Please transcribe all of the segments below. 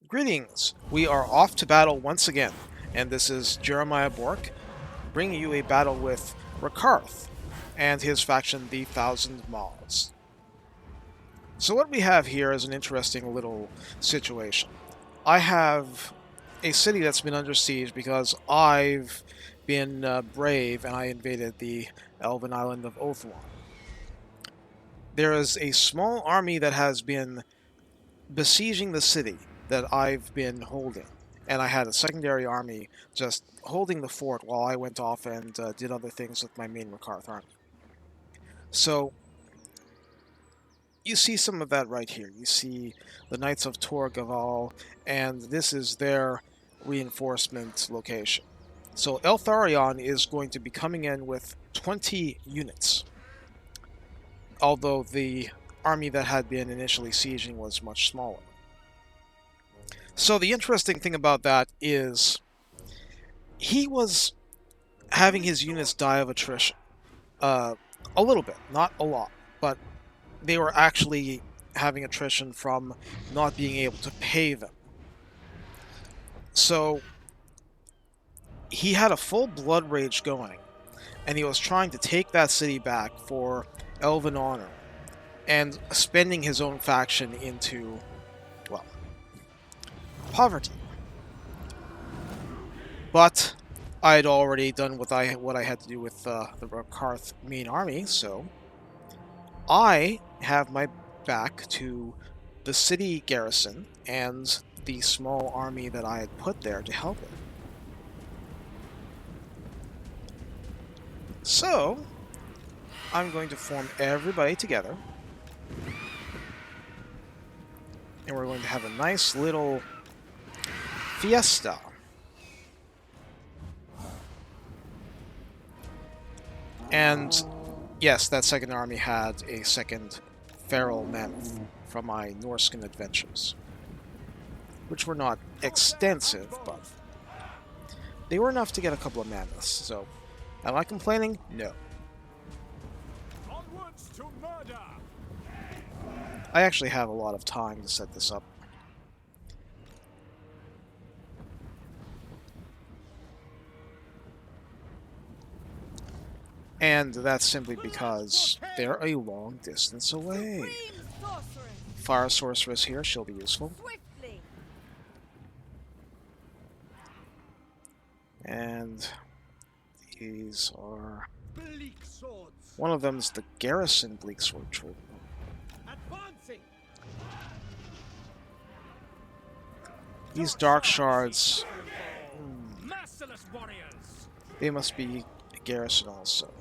Greetings! We are off to battle once again, and this is Jeremiah Bork, bringing you a battle with Rakarth and his faction, the Thousand Maws. So what we have here is an interesting little situation. I have a city that's been under siege because I've been brave and I invaded the elven island of Othwan. There is a small army that has been besieging the city that I've been holding. And I had a secondary army just holding the fort while I went off and did other things with my main Rakarth army. So, you see some of that right here. You see the Knights of Torgaval, and this is their reinforcement location. So Eltharion is going to be coming in with 20 units, although the army that had been initially sieging was much smaller. So the interesting thing about that is he was having his units die of attrition. A little bit, not a lot, but they were actually having attrition from not being able to pay them. So he had a full blood rage going, and he was trying to take that city back for elven honor, and spending his own faction into, well, poverty. But I had already done what I had to do with the Rakarth main army, so I have my back to the city garrison and the small army that I had put there to help it. So, I'm going to form everybody together, and we're going to have a nice little fiesta. And yes, that second army had a second Feral Mammoth from my Norscan adventures, which were not extensive, but they were enough to get a couple of mammoths. So, am I complaining? No. I actually have a lot of time to set this up. And that's simply because they're a long distance away. Fire Sorceress here, she'll be useful. And these are... one of them's the Garrison Bleak Sword troop. These Dark Shards... they must be a garrison also.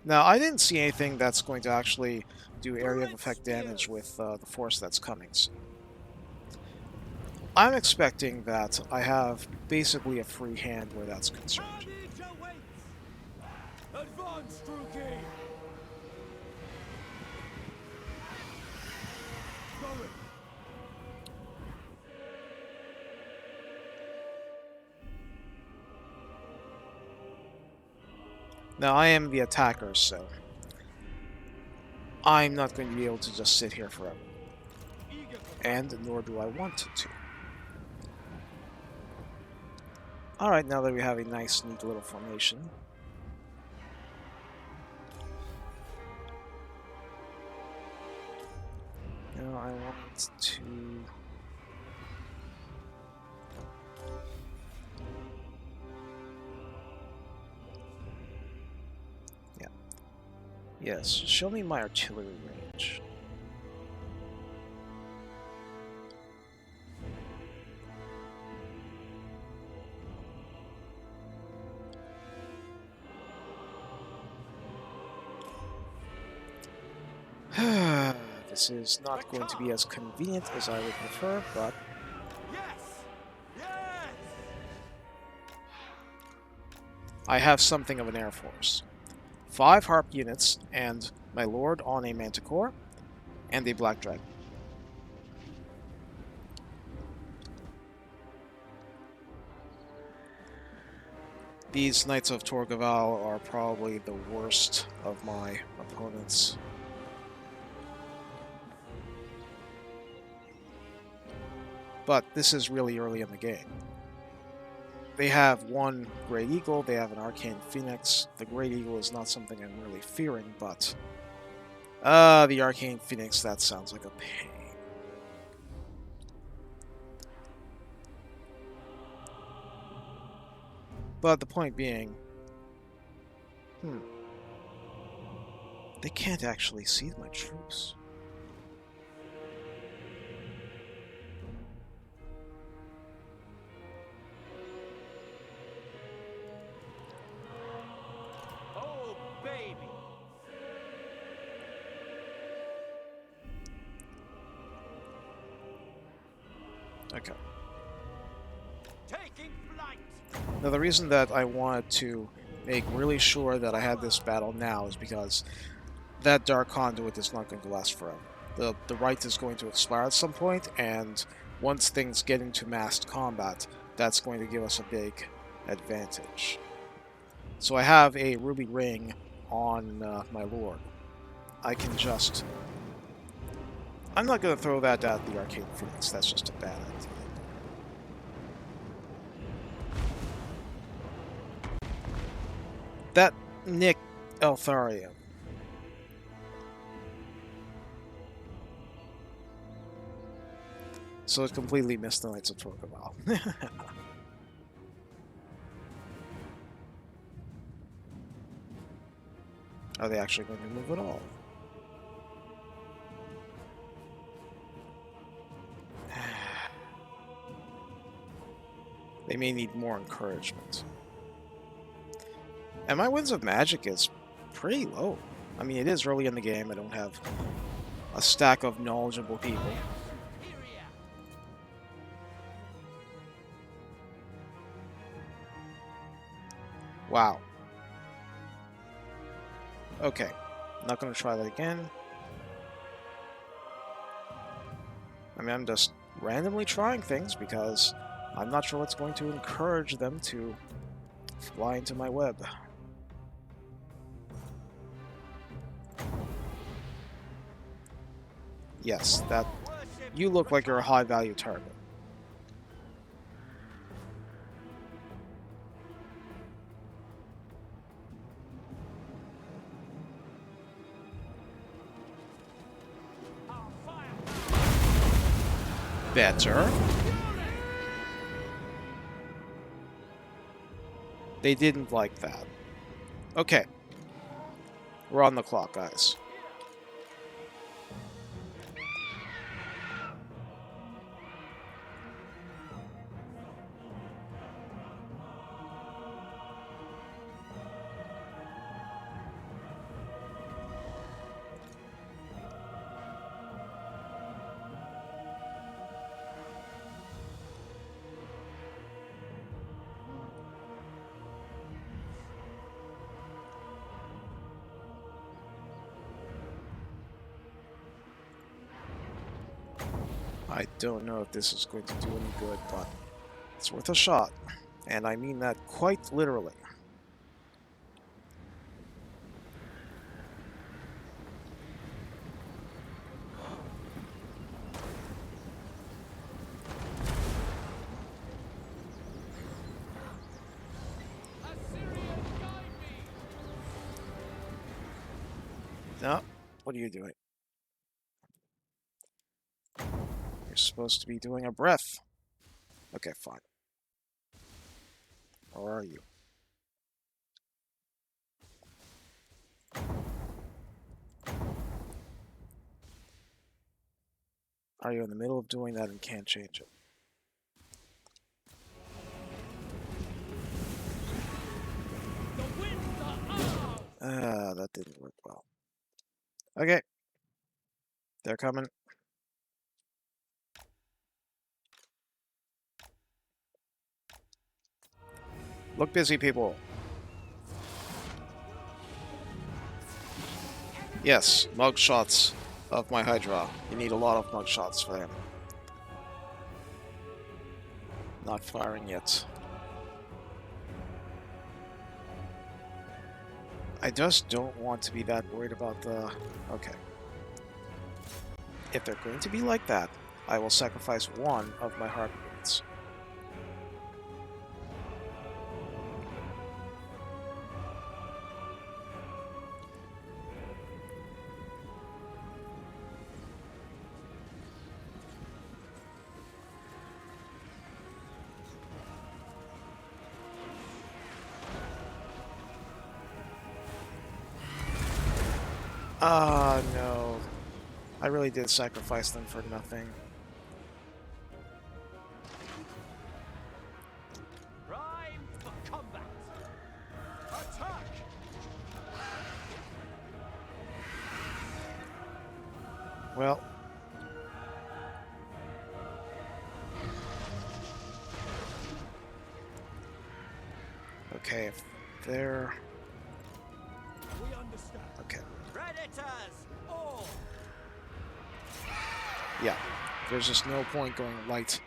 Now, I didn't see anything that's going to actually do area of effect damage with the force that's coming. So I'm expecting that I have basically a free hand where that's concerned. Now, I am the attacker, so I'm not going to be able to just sit here forever. And nor do I want to. Alright, now that we have a nice, neat little formation. Now I want to... yeah. Yes, show me my artillery range. This is not going to be as convenient as I would prefer, but... I have something of an air force. 5 harp units, and my lord on a manticore, and a black dragon. These Knights of Torgaval are probably the worst of my opponents. But this is really early in the game. They have one Great Eagle, they have an Arcane Phoenix. The Great Eagle is not something I'm really fearing, but... the Arcane Phoenix, that sounds like a pain. But the point being... They can't actually see my troops. Oh, baby. Okay. Taking flight. Now the reason that I wanted to make really sure that I had this battle now is because that Dark Conduit is not going to last forever. The right is going to expire at some point, and once things get into massed combat, that's going to give us a big advantage. So I have a ruby ring on my lord. I can just... I'm not going to throw that at the Arcane Phoenix, that's just a bad idea. That Nick Eltharion. So it completely missed the Knights of Torqueval. Are they actually going to move at all? They may need more encouragement. And my Winds of Magic is pretty low. I mean, it is early in the game. I don't have a stack of knowledgeable people. Wow. Okay. Not going to try that again. I mean, I'm just randomly trying things because I'm not sure what's going to encourage them to fly into my web. Yes, that... You look like you're a high-value target. Better. They didn't like that. Okay. We're on the clock, guys. I don't know if this is going to do any good, but it's worth a shot. And I mean that quite literally. No, what are you doing? You're supposed to be doing a breath. Okay, fine. Or are you? Are you in the middle of doing that and can't change it? That didn't work well. Okay. They're coming. Look busy, people. Yes, mug shots of my Hydra. You need a lot of mug shots for him. Not firing yet. I just don't want to be that worried about the... Okay. If they're going to be like that, I will sacrifice one of my harpy units. Ah, no. I really did sacrifice them for nothing. Prime for combat. Attack! Well. Okay, if they're... We understand. Okay. Predators! All! Yeah. There's just no point going light.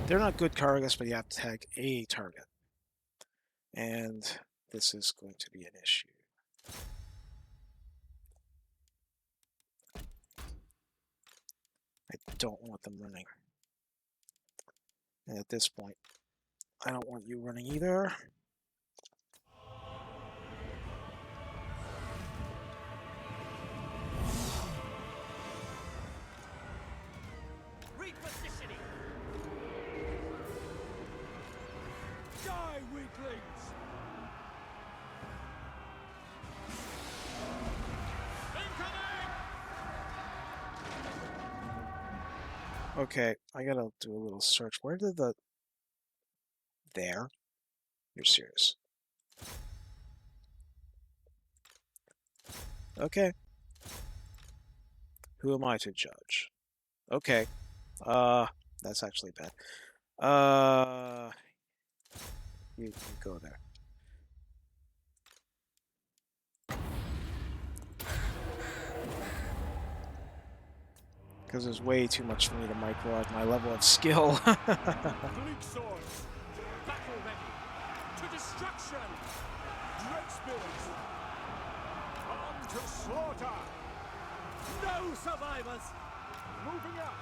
They're not good targets, but you have to tag a target. And this is going to be an issue. I don't want them running. And at this point, I don't want you running either. Repositioning! Die, weaklings! Incoming! Okay, I gotta do a little search. Where did the... There? You're serious. Okay. Who am I to judge? Okay. That's actually bad. You go there. Because there's way too much for me to micro at my level of skill. Bleak swords! Battle ready! To destruction! Dread spirits! On to slaughter! No survivors! Moving out!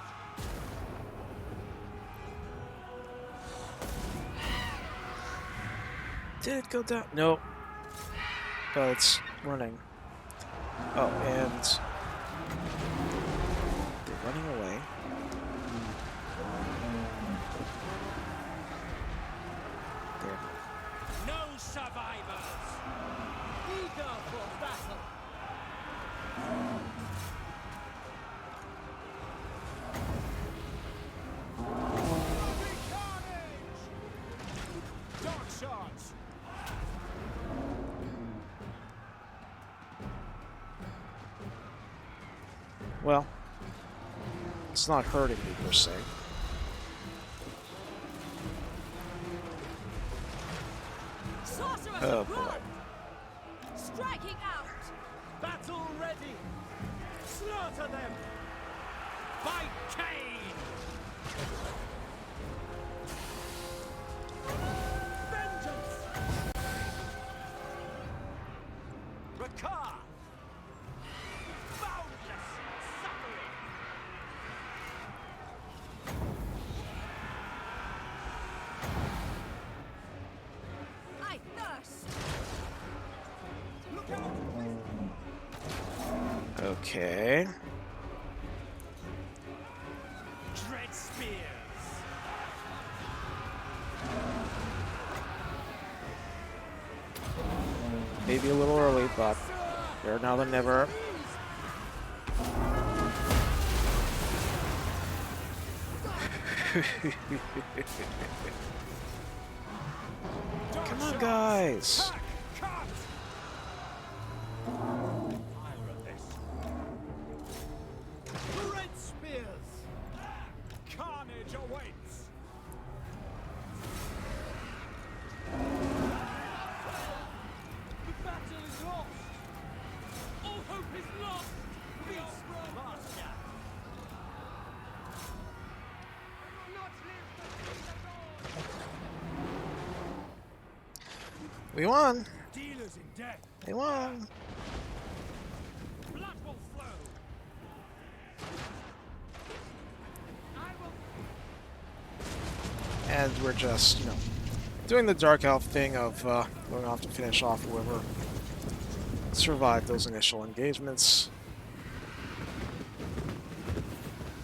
Did it go down? Nope. But it's running. Oh, and... They're running away. There. No survivors! Eager for battle! Carnage! Dark shards! Well, it's not hurting me per se. Sorcerers Oh boy. abroad! Striking out! Battle ready! Slaughter them! By Cain! Vengeance! Rakarth! Boundless suffering! I thirst! Look out! Okay. Dread spears! Maybe a little early, but better now than never. Come on, guys. Cut! Fire at this. Red spears! Carnage awaits! We won! Dealers in death. We won! Blood will flow. I will. And we're just, you know, doing the Dark Elf thing of going off to finish off whoever survived those initial engagements.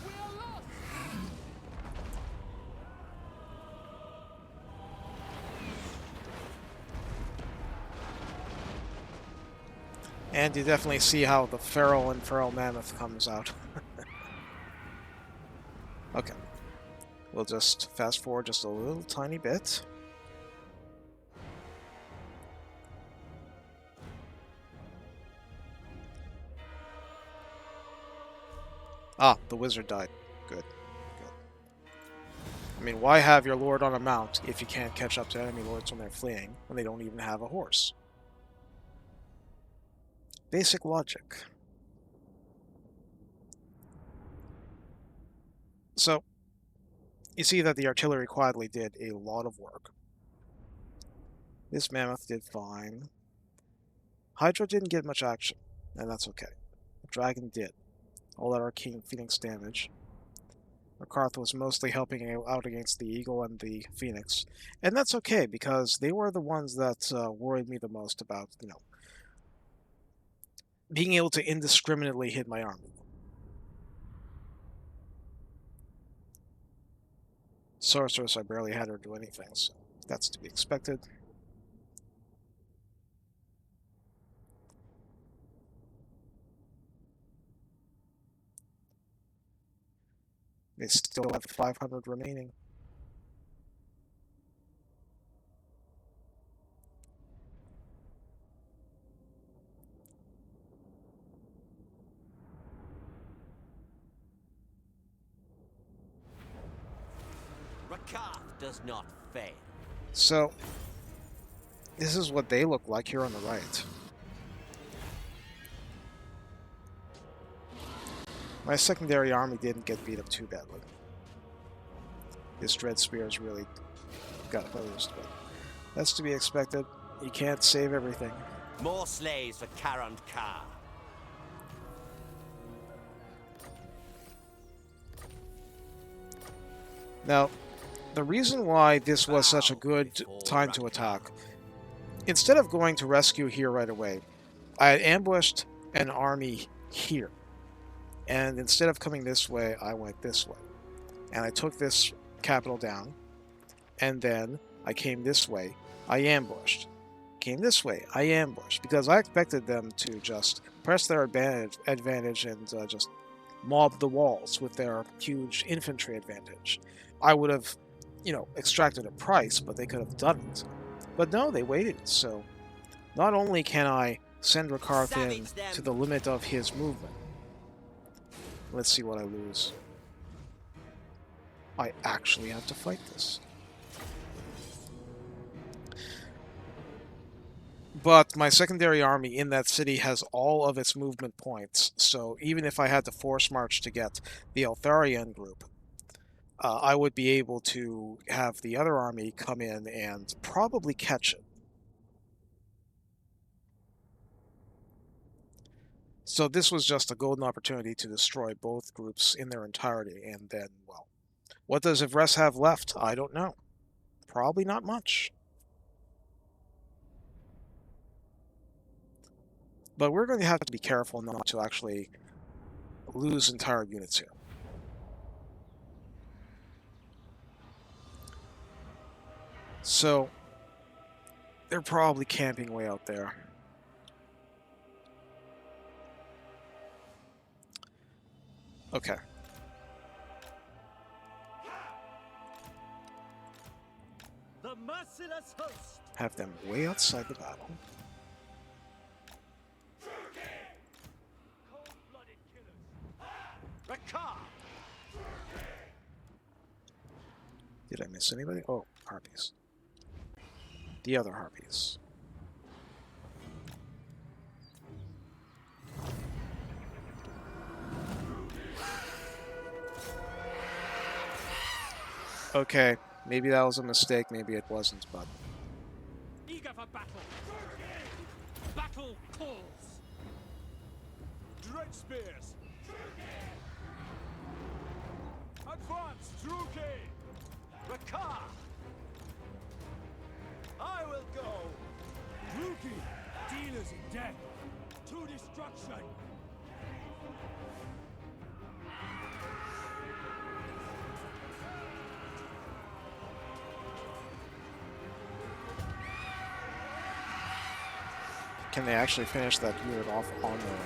We are lost. And you definitely see how the Feral and Feral Mammoth comes out. Okay. We'll just fast forward just a little tiny bit. Ah, the wizard died. Good. Good. I mean, why have your lord on a mount if you can't catch up to enemy lords when they're fleeing, when they don't even have a horse? Basic logic. So, you see that the artillery quietly did a lot of work. This mammoth did fine. Hydra didn't get much action, and that's okay. The dragon did. All that arcane phoenix damage. Rakarth was mostly helping out against the eagle and the phoenix, and that's okay because they were the ones that worried me the most about, you know, being able to indiscriminately hit my army. Sorceress, I barely had her do anything, so that's to be expected. They still have 500 remaining. Rakarth does not fail. So, this is what they look like here on the right. My secondary army didn't get beat up too badly. His Dread Spears really got hosed, but that's to be expected. You can't save everything. More slaves for Karand Ka. Now, the reason why this was such a good time to attack, instead of going to rescue here right away, I had ambushed an army here. And instead of coming this way, I went this way. And I took this capital down. And then I came this way. I ambushed. Came this way. I ambushed. Because I expected them to just press their advantage and just mob the walls with their huge infantry advantage. I would have, you know, extracted a price, but they could have done it. But no, they waited. So not only can I send Rakarth in to the limit of his movement. Let's see what I lose. I actually have to fight this. But my secondary army in that city has all of its movement points, so even if I had to force march to get the Eltharion group, I would be able to have the other army come in and probably catch it. So this was just a golden opportunity to destroy both groups in their entirety, and then, well, what does Ivres have left? I don't know. Probably not much. But we're going to have to be careful not to actually lose entire units here. So, they're probably camping way out there. Okay. The merciless host. Have them way outside the battle. Cold-blooded killers. Rakarth! Did I miss anybody? Oh, harpies. The other harpies. Okay, maybe that was a mistake, maybe it wasn't, but eager for battle. Battle calls. Dredge spears! Advance, Druki! Rakarth! I will go! Druki! Dealers in death! To destruction! Can they actually finish that unit off on their own?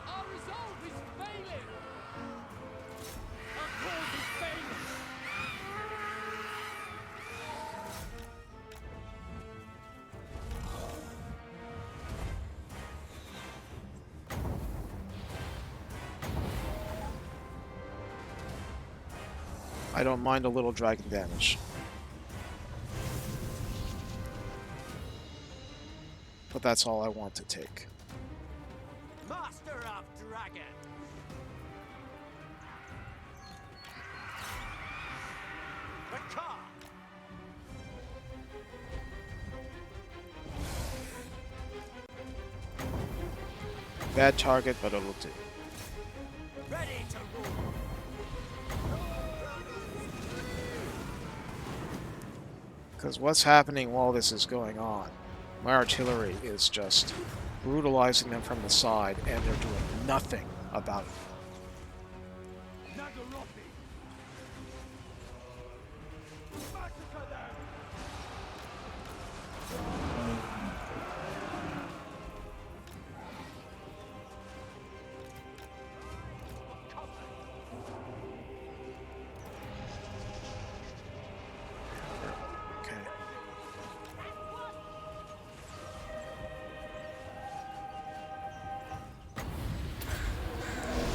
Our resolve is failing. Our cause is failing. I don't mind a little dragon damage. But that's all I want to take. Master of Dragon! Rakarth! Bad target, but it'll do. Ready to rule! Because what's happening while this is going on? My artillery is just brutalizing them from the side, and they're doing nothing about it. Nagarothi! Massacre them! Okay.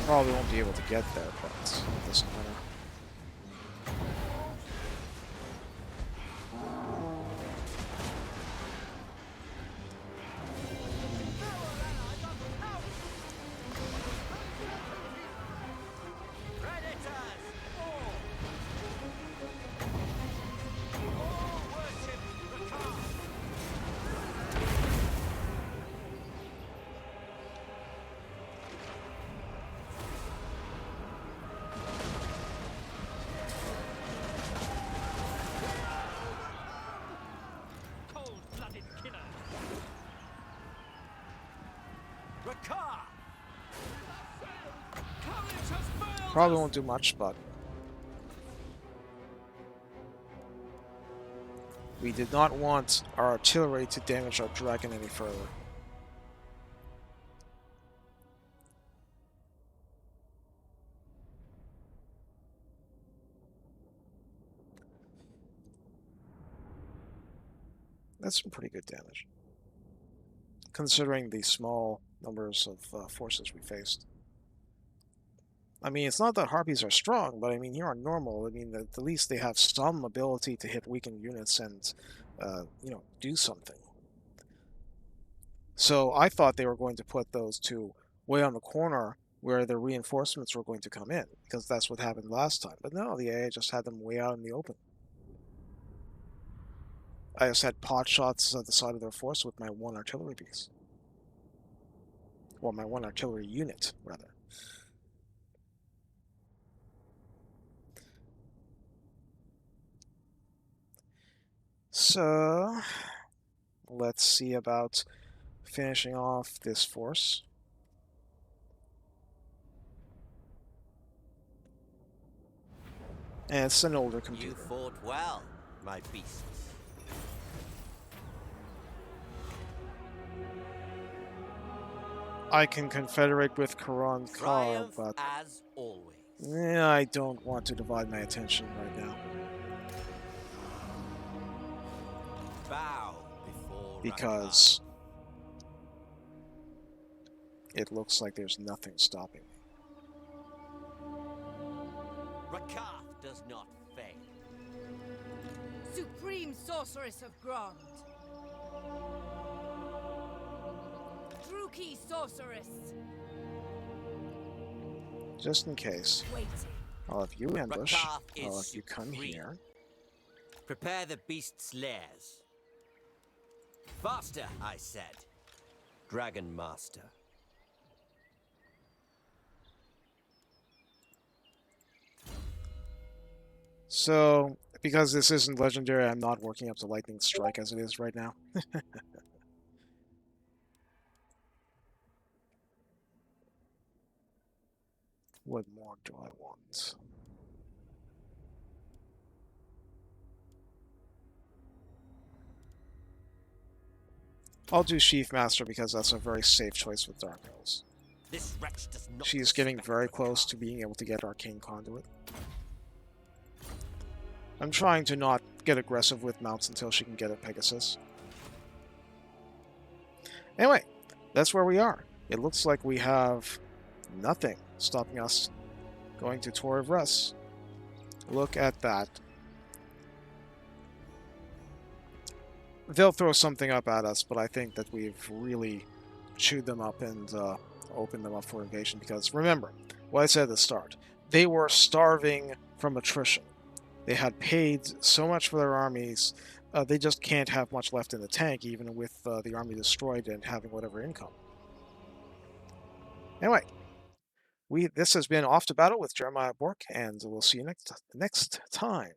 Probably won't be able to get there, but it doesn't matter. Predators! All! All worship Rakarth! Cold-blooded killer. Rakarth! Courage has failed Probably us. won't do much, but we did not want our artillery to damage our dragon any further. That's some pretty good damage, considering the small numbers of forces we faced. I mean, it's not that harpies are strong, but I mean, here on normal, I mean, at least they have some ability to hit weakened units and, you know, do something. So I thought they were going to put those two way on the corner where the reinforcements were going to come in, because that's what happened last time. But no, the AA just had them way out in the open. I just had pot shots at the side of their force with my one artillery piece. Well, my one artillery unit, rather. So, let's see about finishing off this force. And it's an older You computer. fought well, my beasts. I can confederate with Karan Kar, Triumph but as always. I don't want to divide my attention right now. Bow before Because it looks like there's nothing stopping me. Rakarth does not fail. Supreme Sorceress of Grond. Druki Sorceress. Just in case. Waiting. I'll have you ambush. Rakarth I'll is have you come supreme. here. Prepare the beast's lairs. Faster, I said. Dragon Master. So, because this isn't legendary, I'm not working up to Lightning Strike as it is right now. What more do I want? I'll do Sheath Master because that's a very safe choice with Dark Elves. This wretch does not She's getting respect very close Rakarth. to being able to get Arcane Conduit. I'm trying to not get aggressive with mounts until she can get a Pegasus. Anyway, that's where we are. It looks like we have nothing stopping us going to Tor of Rest. Look at that. They'll throw something up at us, but I think that we've really chewed them up and opened them up for invasion, because remember what I said at the start. They were starving from attrition. They had paid so much for their armies, they just can't have much left in the tank, even with the army destroyed and having whatever income. Anyway, this has been Off to Battle with Jeremiah Bork, and we'll see you next time.